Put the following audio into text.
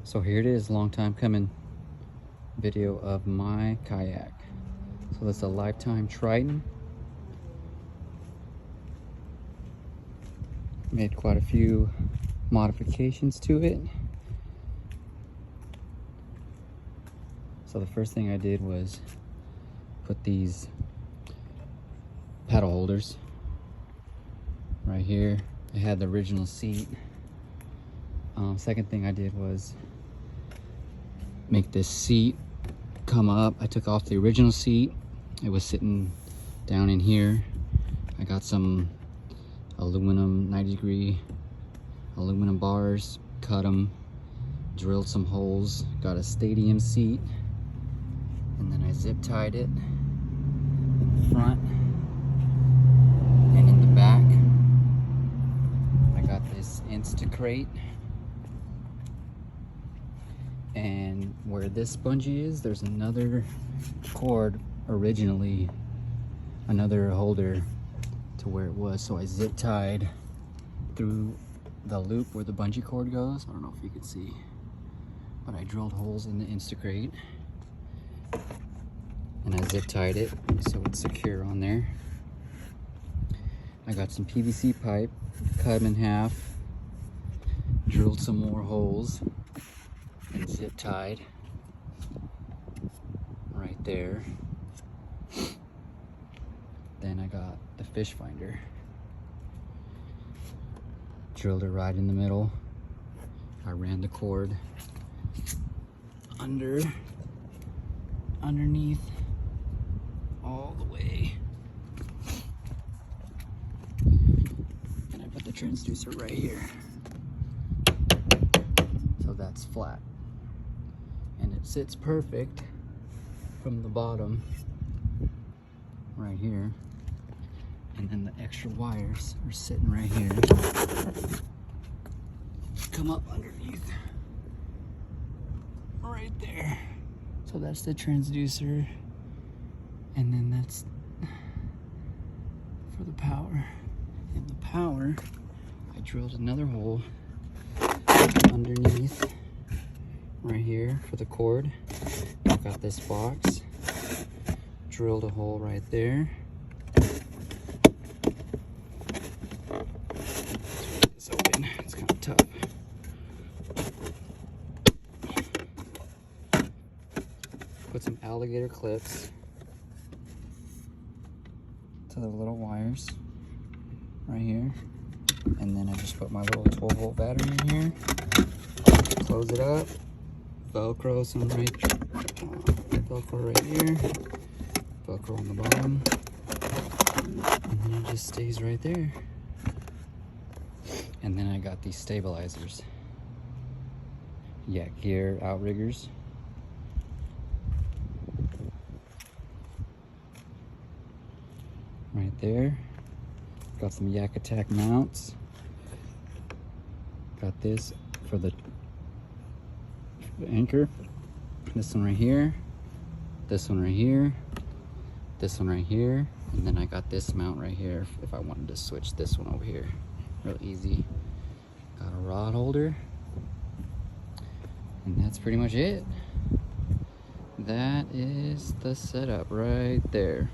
So here it is, long time coming video of my kayak. So that's a Lifetime Triton. Made quite a few modifications to it. So the first thing I did was put these paddle holders right here. It had the original seat. Second thing I did was make this seat come up. I took off the original seat. It was sitting down in here. I got some aluminum 90-degree aluminum bars, cut them, drilled some holes, got a stadium seat, and then I zip tied it in the front and in the back. I got this Instacrate, and where this bungee is, there's another cord, originally another holder to where it was, so I zip tied through the loop where the bungee cord goes. I don't know if you can see, but I drilled holes in the Instacrate and I zip tied it so it's secure on there. I got some PVC pipe, cut them in half, drilled some more holes, and zip tied right there. Then I got the fish finder, drilled it right in the middle. I ran the cord underneath all the way, and I put the transducer right here, so that's flat, and it sits perfect from the bottom right here. And then the extra wires are sitting right here. Come up underneath right there. So that's the transducer, and then that's for the power. And the power, I drilled another hole underneath right here for the cord. I've got this box, drilled a hole right there. It's open, it's kind of tough. Put some alligator clips to the little wires right here, and then I just put my little 12-volt battery in here, close it up, velcro some velcro right here, velcro on the bottom, and then it just stays right there. And then I got these stabilizers, Yak Gear outriggers. Right there. Got some Yak Attack mounts. Got this for the anchor. This one right here. This one right here. This one right here. And then I got this mount right here if I wanted to switch this one over here. Real easy. Got a rod holder. And that's pretty much it. That is the setup right there.